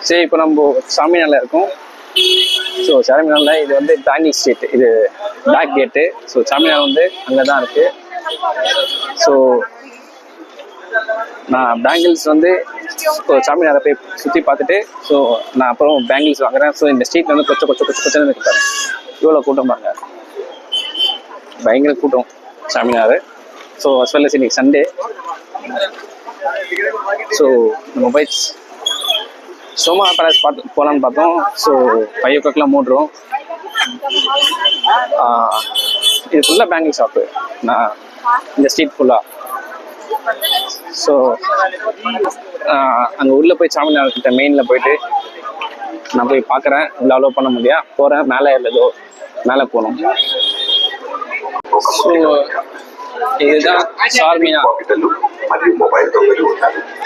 சரி, இப்போ நம்ம சாமியாரில் இருக்கோம். ஸோ சாமியாரில் இது வந்து பேங்கிங் ஸ்ட்ரீட், இது பேக் கேட்டு. ஸோ சாமியார் வந்து அங்கே தான் இருக்குது. ஸோ நான் பேங்கிள்ஸ் வந்து சாமியாரை போய் சுற்றி பார்த்துட்டு ஸோ நான் அப்புறம் பேங்கிள்ஸ் வாங்குறேன். ஸோ இந்த ஸ்ட்ரீட் வந்து கொச்சன்னு இருக்காரு. இவ்வளோ கூட்டம் பாருங்க, பயங்கர கூட்டம் சாமியார். ஸோ அஸ் வெல் அஸ் இன்னைக்கு சண்டே. ஸோ நம்ம போய் சோமா பேலஸ் போகலான்னு பார்த்தோம். So 5 o'clock மூடுறோம். இது ஃபுல்லாக பேங்கிள் ஷாப்பு. நான் இந்த ஸ்ட்ரீட் ஃபுல்லாக. ஸோ அங்கே உள்ளே போய் சாமியார்கிட்ட மெயினில் போயிட்டு நான் போய் பார்க்குறேன். இல்லை அலோவ் பண்ண முடியா, போகிறேன். மேலே இல்லதோ மேலே போகணும். ஸோ இதுதான் சார்மினா.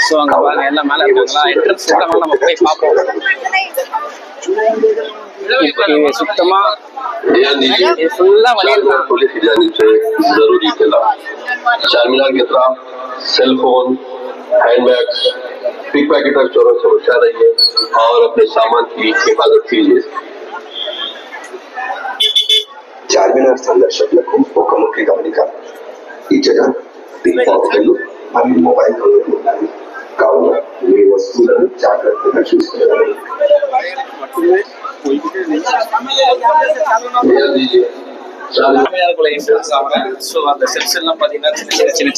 ஸோ அங்கே பாருங்க எல்லாம் மேலே இருக்காங்களா, என்ட்ரன்ஸ் சுத்தமாக நம்ம போய் பார்ப்போம். இது சுத்தமாக இது ஃபுல்லாக चारमीनार की तरफ cell phone, handbags, pickpocket और चोरों से बचा रहिए और अपने सामान की हिफाजत कीजिए. చార్మినార్ సందర్శకులకు ఒక ముఖ్య గమనిక. ఈ జగ పిక్పాకెట్లు మరియు మొబైల్ దొంగలు ఉన్నాయి. కావున మీ వస్తువులను జాగ్రత్తగా చూసుకోవాలి. சாமியாருக்குள்ள என்ட்ரன்ஸ் ஆகிறேன். ஸோ அந்த ஸ்டெப்ஸ் எல்லாம் பார்த்தீங்கன்னா சின்ன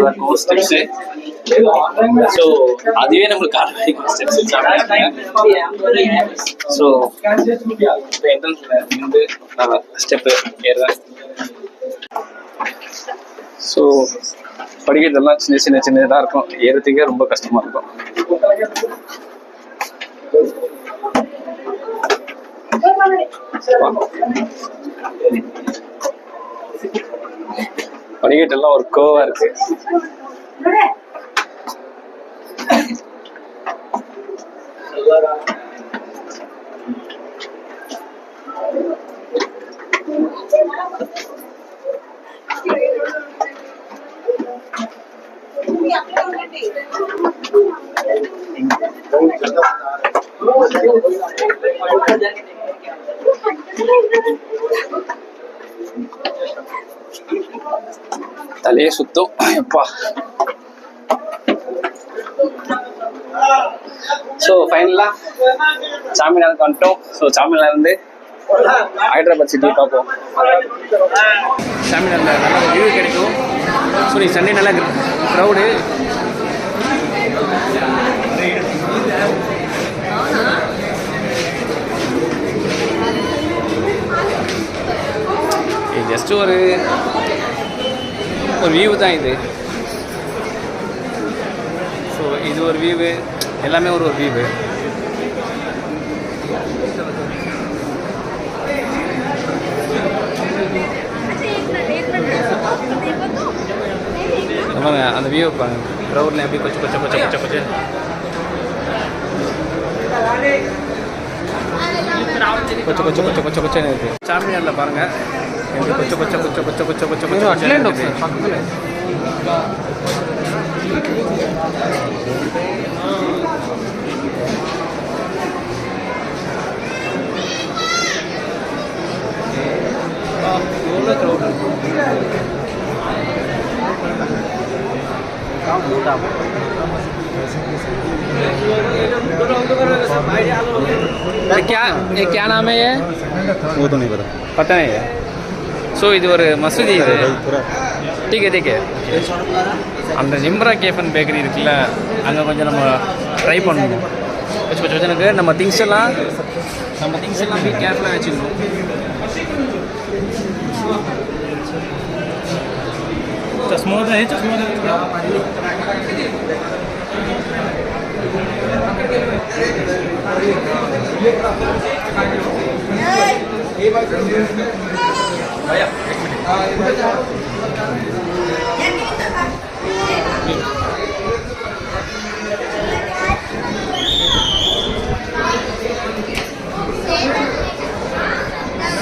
இருக்கும் ஸ்டெப்ஸு. ஸோ அதுவே நம்மளுக்கு ஆட்டோமேட்டிக் ஸ்டெப்ஸ். ஸோ என்ட்ரன்ஸ்ல இருந்து நான் ஸ்டெப்பு ஏறுறேன். ஸோ படிக்கிறதெல்லாம் சின்னதாக இருக்கும், ஏறதுக்கே ரொம்ப கஷ்டமா இருக்கும். படிக்கட்டெல்லாம் ஒரு கோவா இருக்கு. தலையே சுத்தம் எப்பா. ஸோ ஃபைனலாக சாமியாருக்கு வந்துட்டோம். ஸோ சாமியார்ல இருந்து ஹைதராபாத் சிட்டி பார்ப்போம். சாமியாரில் நல்ல ஒரு வியூ கிடைக்கும். ஸோ நீ சண்டே நல்லா க்ரௌடு. ஜஸ்ட் ஒரு வியூ தான் இது. ஸோ இது ஒரு வியூவு, எல்லாமே ஒரு வியூவு. அந்த வியூ பாருங்க, க்ரௌட்ல எப்படி கொச்ச இருக்கு. சாமியாரில் பாருங்க क्या नाम है ये? वो तो नहीं पता नहीं है. ஸோ இது ஒரு மசூதி. இது ठीक है. அந்த நிம்ரா கேஃபன் பேக்கரி இருக்குல்ல, அங்கே கொஞ்சம் நம்ம ட்ரை பண்ணணும். கொஞ்சம் எனக்கு நம்ம திங்ஸ் எல்லாம் போய் கேர்ஃபுல்லாக வச்சுக்கணும். चश्मा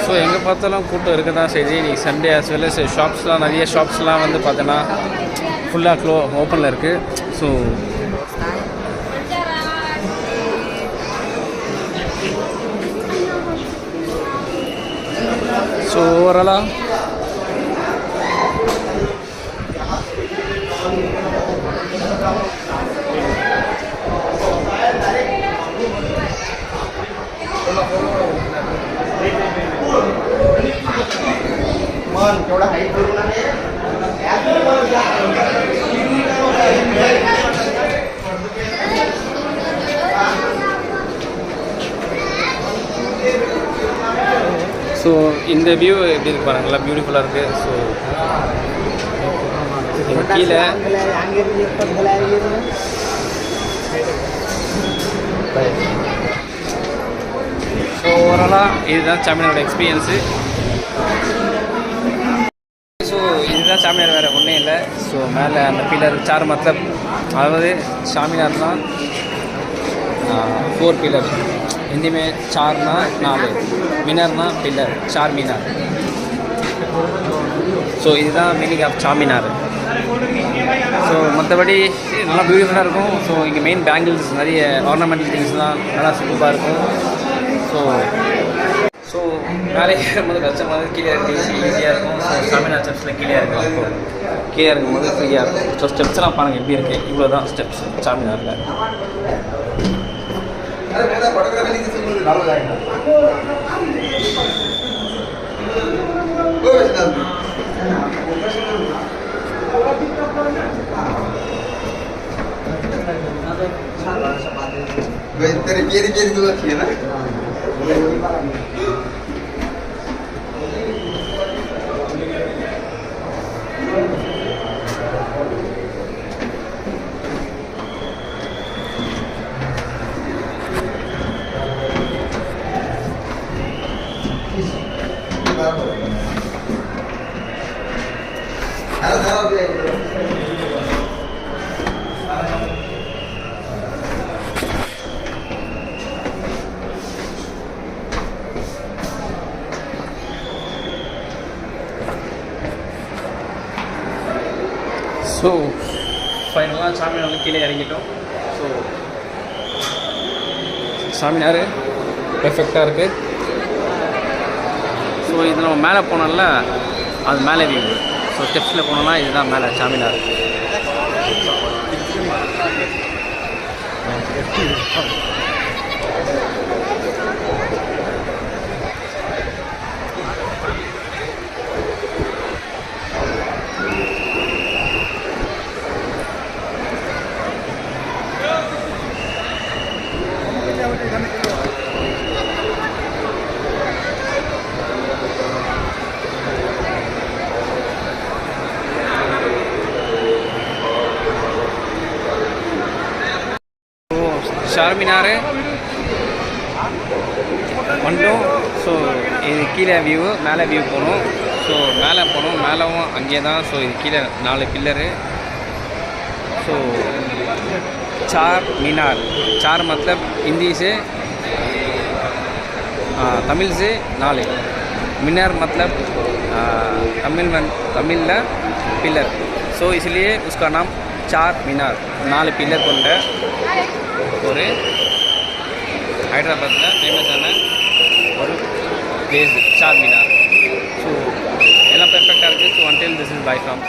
ஸோ எங்கே பார்த்தாலும் கூட்டம் இருக்க தான் செய்யுது. இன்றைக்கி சண்டே ஆஸ் வெல் அஸ் ஷாப்ஸ்லாம், நிறைய ஷாப்ஸ்லாம் வந்து பார்த்தோன்னா ஃபுல்லாக ஓப்பனில் இருக்குது. ஸோ ஓவராலாக ஸோ இந்த வியூ எப்படி இருக்கு பாருங்க, நல்லா பியூட்டிஃபுல்லாக இருக்குது. ஸோ இது கீழே ஸோ ஓவராலாக இதுதான் சாமியாரோட எக்ஸ்பீரியன்ஸு. ஸோ இதுதான் சாமியார், வேறு ஒன்றும் இல்லை. ஸோ மேலே அந்த பில்லர் 4 மத்தலப், அதாவது சாமியார்னா 4 पिलर, हिंदी में 4 ना 4, मीनार ना पिलर, 4 मीनार. ஸோ இதுதான் மீனிங் ஆஃப் சாமினார். ஸோ மற்றபடி நல்லா பியூட்டிஃபுல்லாக இருக்கும். ஸோ இங்கே மெயின் பேங்கிள்ஸ், நிறைய ஆர்னமெண்டல் திங்ஸ்லாம் நல்லா சூப்பராக இருக்கும். ஸோ மேலே ஏறும்போது கஷ்டமாக கீழே இருக்கு ஈஸியாக இருக்கும். ஸோ சாமினார் ஸ்டெப்ஸில் கீழே இருக்கும். இப்போ கீழே இருக்கும்போது ஃப்ரீயாக இருக்கும். ஸோ ஸ்டெப்ஸ்லாம் பாருங்கள் எப்படி இருக்குது. இவ்வளோ தான் ஸ்டெப்ஸ் சாமினாரில். ஸோ ஃபைனலாக சாமியார் கீழே இறங்கிட்டோம். ஸோ சாமியார் பெர்ஃபெக்டாக இருக்குது. ஸோ இது நம்ம மேலே போனோம்ல, அது மேலே வியூ. ஸோ ஸ்டெப்ஸில் போனோம்னா இதுதான் மேலே சாமியார். சார்மினார் வந்துட்டோம். ஸோ இது கீழே வியூ, மேலே வியூ போகணும். ஸோ மேலே போகணும், மேலேவும் அங்கே தான். ஸோ இது கீழே 4 पिलर. ஸோ 4 मीनार, 4 मतलब हिंदी से तमिल से 4, मीनार मतलब तमिल पिलर. ஸோ इसलिए उसका नाम 4 मीनार, 4 पिलर கொண்ட ஒரு ஹைதராபாத்தில் ஃபேமஸான ஒரு பிளேஸ் 4 मीनार. ஸோ எல்லாம் பெர்ஃபெக்டாக இருக்குது. So until this is bye from